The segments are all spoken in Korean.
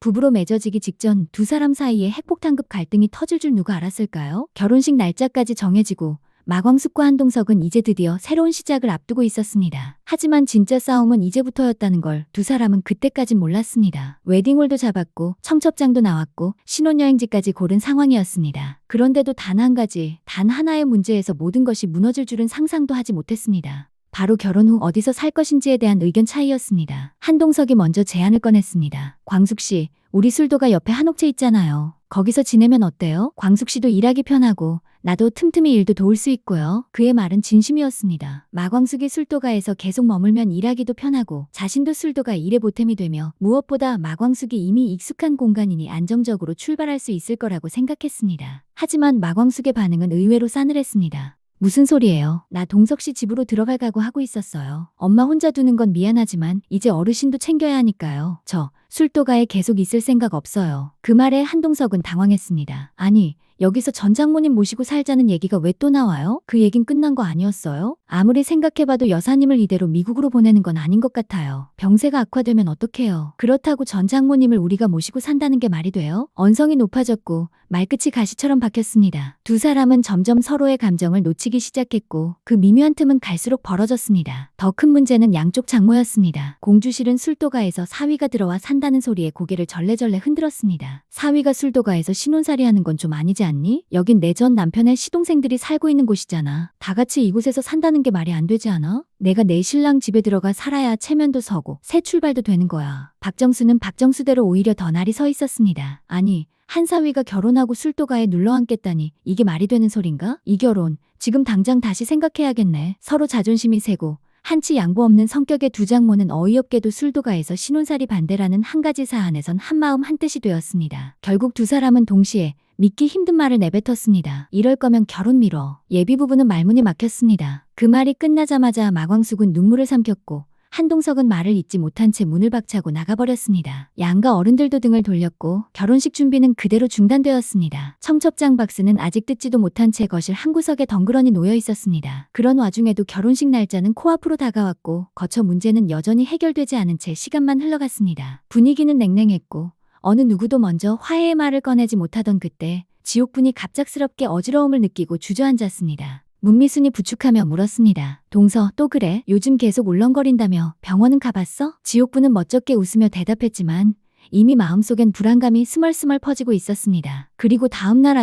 부부로 맺어지기 직전 두 사람 사이에 핵폭탄급 갈등이 터질 줄 누가 알았을까요? 결혼식 날짜까지 정해지고 마광숙과 한동석은 이제 드디어 새로운 시작을 앞두고 있었습니다. 하지만 진짜 싸움은 이제부터였다는 걸 두 사람은 그때까진 몰랐습니다. 웨딩홀도 잡았고 청첩장도 나왔고 신혼여행지까지 고른 상황이었습니다. 그런데도 단 한 가지, 단 하나의 문제에서 모든 것이 무너질 줄은 상상도 하지 못했습니다. 바로 결혼 후 어디서 살 것인지에 대한 의견 차이였습니다. 한동석이 먼저 제안을 꺼냈습니다. 광숙 씨, 우리 술도가 옆에 한옥채 있잖아요. 거기서 지내면 어때요? 광숙 씨도 일하기 편하고 나도 틈틈이 일도 도울 수 있고요. 그의 말은 진심이었습니다. 마광숙이 술도가에서 계속 머물면 일하기도 편하고 자신도 술도가 일의 보탬이 되며 무엇보다 마광숙이 이미 익숙한 공간이니 안정적으로 출발할 수 있을 거라고 생각했습니다. 하지만 마광숙의 반응은 의외로 싸늘했습니다. 무슨 소리예요? 나 동석 씨 집으로 들어갈 각오하고 있었어요. 엄마 혼자 두는 건 미안하지만 이제 어르신도 챙겨야 하니까요. 저 술도가에 계속 있을 생각 없어요. 그 말에 한동석은 당황했습니다. 아니, 여기서 전 장모님 모시고 살자는 얘기가 왜 또 나와요? 그 얘긴 끝난 거 아니었어요? 아무리 생각해봐도 여사님을 이대로 미국으로 보내는 건 아닌 것 같아요. 병세가 악화되면 어떡해요? 그렇다고 전 장모님을 우리가 모시고 산다는 게 말이 돼요? 언성이 높아졌고 말끝이 가시처럼 박혔습니다. 두 사람은 점점 서로의 감정을 놓치기 시작했고 그 미묘한 틈은 갈수록 벌어졌습니다. 더 큰 문제는 양쪽 장모였습니다. 공주실은 술도가에서 사위가 들어와 산다는 소리에 고개를 절레절레 흔들었습니다. 사위가 술도가에서 신혼살이 하는 건 좀 아니지 않니? 여긴 내 전 남편의 시동생들이 살고 있는 곳이잖아. 다 같이 이곳에서 산다는 게 말이 안 되지 않아? 내가 내 신랑 집에 들어가 살아야 체면도 서고 새 출발도 되는 거야. 박정수는 박정수대로 오히려 더 날이 서 있었습니다. 아니, 한사위가 결혼하고 술도가에 눌러앉겠다니 이게 말이 되는 소린가? 이 결혼 지금 당장 다시 생각해야겠네. 서로 자존심이 세고 한치 양보 없는 성격의 두 장모는 어이없게도 술도가에서 신혼살이 반대라는 한 가지 사안에선 한마음 한뜻이 되었습니다. 결국 두 사람은 동시에 믿기 힘든 말을 내뱉었습니다. 이럴 거면 결혼 미뤄. 예비부부는 말문이 막혔습니다. 그 말이 끝나자마자 마광숙은 눈물을 삼켰고 한동석은 말을 잇지 못한 채 문을 박차고 나가버렸습니다. 양가 어른들도 등을 돌렸고 결혼식 준비는 그대로 중단되었습니다. 청첩장 박스는 아직 뜯지도 못한 채 거실 한 구석에 덩그러니 놓여 있었습니다. 그런 와중에도 결혼식 날짜는 코앞으로 다가왔고 거처 문제는 여전히 해결되지 않은 채 시간만 흘러갔습니다. 분위기는 냉랭했고 어느 누구도 먼저 화해의 말을 꺼내지 못하던 그때 지옥분이 갑작스럽게 어지러움을 느끼고 주저앉았습니다. 문미순이 부축하며 물었습니다. 동서, 또 그래? 요즘 계속 울렁거린다며 병원은 가봤어? 지옥분은 멋쩍게 웃으며 대답했지만 이미 마음속엔 불안감이 스멀스멀 퍼지고 있었습니다. 그리고 다음날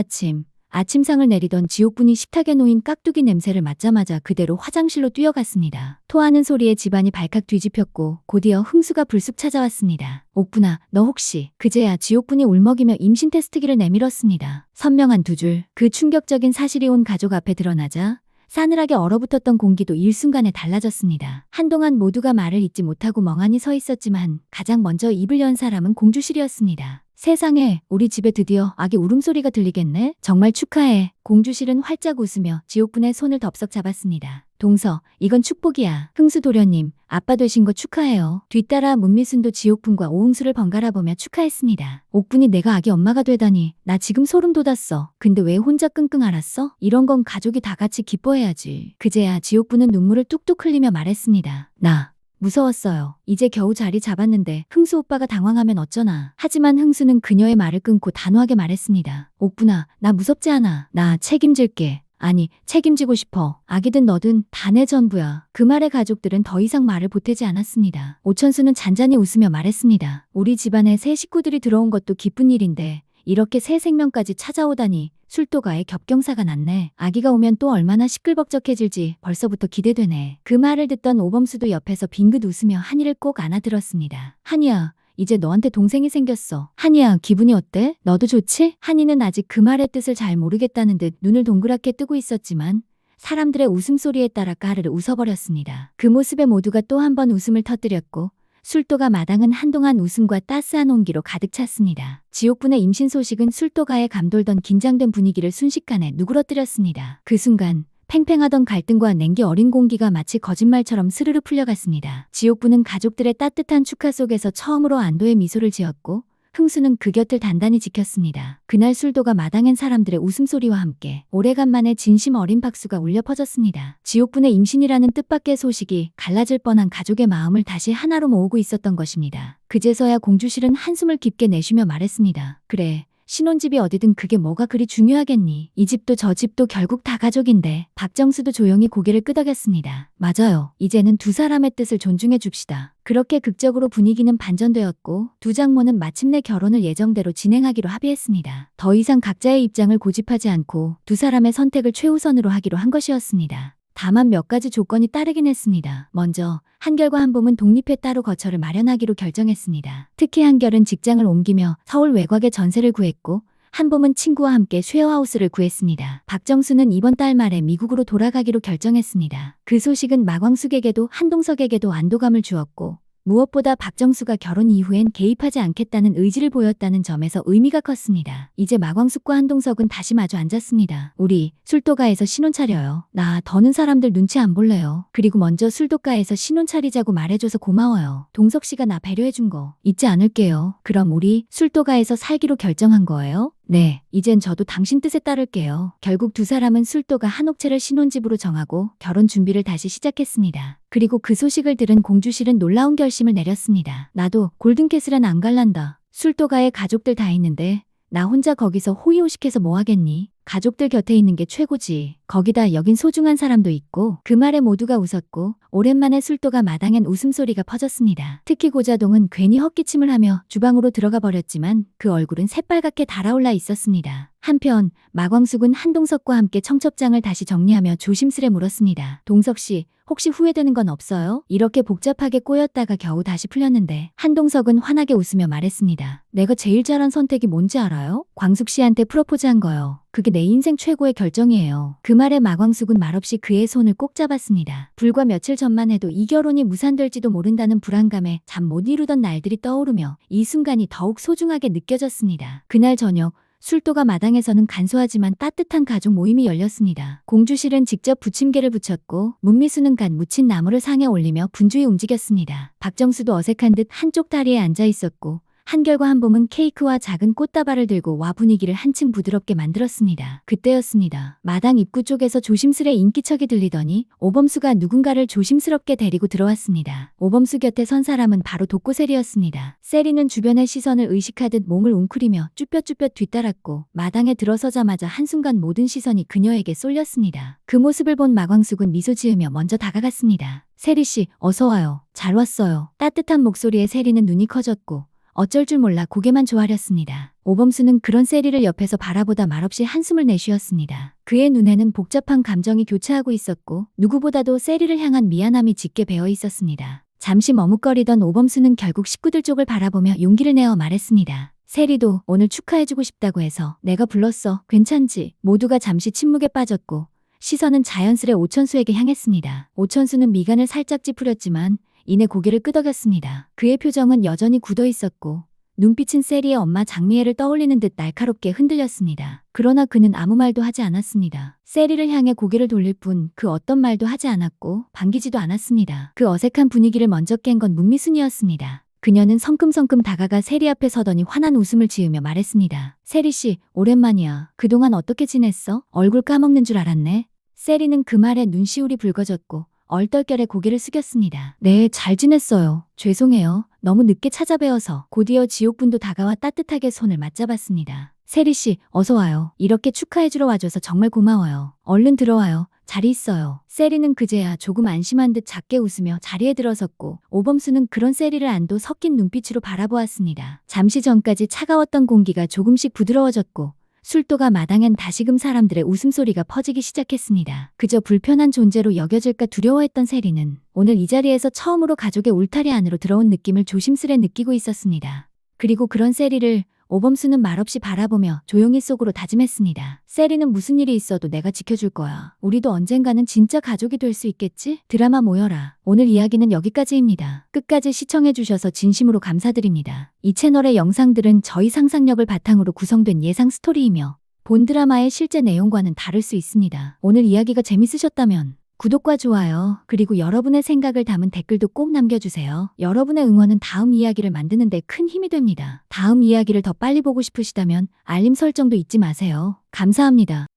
아침상을 내리던 지옥분이 식탁에 놓인 깍두기 냄새를 맡자마자 그대로 화장실로 뛰어갔습니다. 토하는 소리에 집안이 발칵 뒤집혔고 곧이어 흥수가 불쑥 찾아왔습니다. 옥분아, 너 혹시... 그제야 지옥분이 울먹이며 임신 테스트기를 내밀었습니다. 선명한 두 줄. 그 충격적인 사실이 온 가족 앞에 드러나자 싸늘하게 얼어붙었던 공기도 일순간에 달라졌습니다. 한동안 모두가 말을 잇지 못하고 멍하니 서 있었지만 가장 먼저 입을 연 사람은 공주실이었습니다. 세상에, 우리 집에 드디어 아기 울음소리가 들리겠네? 정말 축하해. 공주실은 활짝 웃으며 지옥분의 손을 덥석 잡았습니다. 동서, 이건 축복이야. 흥수 도련님, 아빠 되신 거 축하해요. 뒤따라 문미순도 지옥분과 오흥수를 번갈아 보며 축하했습니다. 옥분이 내가 아기 엄마가 되다니 나 지금 소름 돋았어. 근데 왜 혼자 끙끙 앓았어? 이런 건 가족이 다 같이 기뻐해야지. 그제야 지옥분은 눈물을 뚝뚝 흘리며 말했습니다. 나 무서웠어요. 이제 겨우 자리 잡았는데 흥수 오빠가 당황하면 어쩌나. 하지만 흥수는 그녀의 말을 끊고 단호하게 말했습니다. 옥분아, 나 무섭지 않아. 나 책임질게. 아니, 책임지고 싶어. 아기든 너든 다 내 전부야. 그 말에 가족들은 더 이상 말을 보태지 않았습니다. 오천수는 잔잔히 웃으며 말했습니다. 우리 집안에 새 식구들이 들어온 것도 기쁜 일인데 이렇게 새 생명까지 찾아오다니 술도가에 겹경사가 났네. 아기가 오면 또 얼마나 시끌벅적해질지 벌써부터 기대되네. 그 말을 듣던 오범수도 옆에서 빙긋 웃으며 한이를 꼭 안아들었습니다. 한이야, 이제 너한테 동생이 생겼어. 한이야, 기분이 어때? 너도 좋지? 한이는 아직 그 말의 뜻을 잘 모르겠다는 듯 눈을 동그랗게 뜨고 있었지만 사람들의 웃음소리에 따라 까르르 웃어버렸습니다. 그 모습에 모두가 또 한 번 웃음을 터뜨렸고 술도가 마당은 한동안 웃음과 따스한 온기로 가득 찼습니다. 지옥분의 임신 소식은 술도가에 감돌던 긴장된 분위기를 순식간에 누그러뜨렸습니다. 그 순간 팽팽하던 갈등과 냉기 어린 공기가 마치 거짓말처럼 스르르 풀려갔습니다. 지옥분은 가족들의 따뜻한 축하 속에서 처음으로 안도의 미소를 지었고 흥수는 그 곁을 단단히 지켰습니다. 그날 술도가 마당엔 사람들의 웃음소리와 함께 오래간만에 진심 어린 박수가 울려 퍼졌습니다. 지옥분의 임신이라는 뜻밖의 소식이 갈라질 뻔한 가족의 마음을 다시 하나로 모으고 있었던 것입니다. 그제서야 공주실은 한숨을 깊게 내쉬며 말했습니다. 그래. 신혼집이 어디든 그게 뭐가 그리 중요하겠니. 이 집도 저 집도 결국 다 가족인데. 박정수도 조용히 고개를 끄덕였습니다. 맞아요. 이제는 두 사람의 뜻을 존중해 줍시다. 그렇게 극적으로 분위기는 반전되었고 두 장모는 마침내 결혼을 예정대로 진행하기로 합의했습니다. 더 이상 각자의 입장을 고집하지 않고 두 사람의 선택을 최우선으로 하기로 한 것이었습니다. 다만 몇 가지 조건이 따르긴 했습니다. 먼저 한결과 한봄은 독립해 따로 거처를 마련하기로 결정했습니다. 특히 한결은 직장을 옮기며 서울 외곽에 전세를 구했고 한봄은 친구와 함께 쉐어하우스를 구했습니다. 박정수는 이번 달 말에 미국으로 돌아가기로 결정했습니다. 그 소식은 마광숙에게도 한동석에게도 안도감을 주었고 무엇보다 박정수가 결혼 이후엔 개입하지 않겠다는 의지를 보였다는 점에서 의미가 컸습니다. 이제 마광숙과 한동석은 다시 마주 앉았습니다. 우리 술도가에서 신혼 차려요. 나 더는 사람들 눈치 안 볼래요. 그리고 먼저 술도가에서 신혼 차리자고 말해줘서 고마워요. 동석씨가 나 배려해준 거 잊지 않을게요. 그럼 우리 술도가에서 살기로 결정한 거예요? 네, 이젠 저도 당신 뜻에 따를게요. 결국 두 사람은 술도가 한옥채를 신혼집으로 정하고 결혼 준비를 다시 시작했습니다. 그리고 그 소식을 들은 공주실은 놀라운 결심을 내렸습니다. 나도 골든캐슬은 안 갈란다. 술도가에 가족들 다 있는데 나 혼자 거기서 호의호식해서 뭐 하겠니? 가족들 곁에 있는 게 최고지. 거기다 여긴 소중한 사람도 있고. 그 말에 모두가 웃었고 오랜만에 술도가 마당엔 웃음소리가 퍼졌습니다. 특히 고자동은 괜히 헛기침을 하며 주방으로 들어가 버렸지만 그 얼굴은 새빨갛게 달아올라 있었습니다. 한편 마광숙은 한동석과 함께 청첩장을 다시 정리하며 조심스레 물었습니다. 동석씨, 혹시 후회되는 건 없어요? 이렇게 복잡하게 꼬였다가 겨우 다시 풀렸는데. 한동석은 환하게 웃으며 말했습니다. 내가 제일 잘한 선택이 뭔지 알아요? 광숙씨한테 프로포즈한 거요. 그게 내 인생 최고의 결정이에요. 그 말에 마광숙은 말없이 그의 손을 꼭 잡았습니다. 불과 며칠 전만 해도 이 결혼이 무산될지도 모른다는 불안감에 잠 못 이루던 날들이 떠오르며 이 순간이 더욱 소중하게 느껴졌습니다. 그날 저녁 술도가 마당에서는 간소하지만 따뜻한 가족 모임이 열렸습니다. 공주실은 직접 부침개를 부쳤고 문미수는 갓 묻힌 나물을 상에 올리며 분주히 움직였습니다. 박정수도 어색한 듯 한쪽 다리에 앉아 있었고 한결과 한봄은 케이크와 작은 꽃다발을 들고 와 분위기를 한층 부드럽게 만들었습니다. 그때였습니다. 마당 입구 쪽에서 조심스레 인기척이 들리더니 오범수가 누군가를 조심스럽게 데리고 들어왔습니다. 오범수 곁에 선 사람은 바로 독고세리였습니다. 세리는 주변의 시선을 의식하듯 몸을 웅크리며 쭈뼛쭈뼛 뒤따랐고 마당에 들어서자마자 한순간 모든 시선이 그녀에게 쏠렸습니다. 그 모습을 본 마광숙은 미소 지으며 먼저 다가갔습니다. 세리씨, 어서 와요. 잘 왔어요. 따뜻한 목소리에 세리는 눈이 커졌고 어쩔 줄 몰라 고개만 조아렸습니다. 오범수는 그런 세리를 옆에서 바라보다 말없이 한숨을 내쉬었습니다. 그의 눈에는 복잡한 감정이 교차하고 있었고 누구보다도 세리를 향한 미안함이 짙게 배어 있었습니다. 잠시 머뭇거리던 오범수는 결국 식구들 쪽을 바라보며 용기를 내어 말했습니다. 세리도 오늘 축하해주고 싶다고 해서 내가 불렀어. 괜찮지? 모두가 잠시 침묵에 빠졌고 시선은 자연스레 오천수에게 향했습니다. 오천수는 미간을 살짝 찌푸렸지만 이내 고개를 끄덕였습니다. 그의 표정은 여전히 굳어 있었고 눈빛은 세리의 엄마 장미애를 떠올리는 듯 날카롭게 흔들렸습니다. 그러나 그는 아무 말도 하지 않았습니다. 세리를 향해 고개를 돌릴 뿐 그 어떤 말도 하지 않았고 반기지도 않았습니다. 그 어색한 분위기를 먼저 깬 건 문미순이었습니다. 그녀는 성큼성큼 다가가 세리 앞에 서더니 환한 웃음을 지으며 말했습니다. 세리씨, 오랜만이야. 그동안 어떻게 지냈어? 얼굴 까먹는 줄 알았네. 세리는 그 말에 눈시울이 붉어졌고 얼떨결에 고개를 숙였습니다. 네, 잘 지냈어요. 죄송해요. 너무 늦게 찾아뵈어서. 곧이어 지옥분도 다가와 따뜻하게 손을 맞잡았습니다. 세리씨, 어서 와요. 이렇게 축하해주러 와줘서 정말 고마워요. 얼른 들어와요. 자리 있어요. 세리는 그제야 조금 안심한 듯 작게 웃으며 자리에 들어섰고 오범수는 그런 세리를 안도 섞인 눈빛으로 바라보았습니다. 잠시 전까지 차가웠던 공기가 조금씩 부드러워졌고 술도가 마당엔 다시금 사람들의 웃음소리가 퍼지기 시작했습니다. 그저 불편한 존재로 여겨질까 두려워했던 세리는 오늘 이 자리에서 처음으로 가족의 울타리 안으로 들어온 느낌을 조심스레 느끼고 있었습니다. 그리고 그런 세리를 오범수는 말없이 바라보며 조용히 속으로 다짐했습니다. 세리는 무슨 일이 있어도 내가 지켜줄 거야. 우리도 언젠가는 진짜 가족이 될 수 있겠지? 드라마 모여라. 오늘 이야기는 여기까지입니다. 끝까지 시청해주셔서 진심으로 감사드립니다. 이 채널의 영상들은 저희 상상력을 바탕으로 구성된 예상 스토리이며 본 드라마의 실제 내용과는 다를 수 있습니다. 오늘 이야기가 재밌으셨다면 구독과 좋아요, 그리고 여러분의 생각을 담은 댓글도 꼭 남겨주세요. 여러분의 응원은 다음 이야기를 만드는 데 큰 힘이 됩니다. 다음 이야기를 더 빨리 보고 싶으시다면 알림 설정도 잊지 마세요. 감사합니다.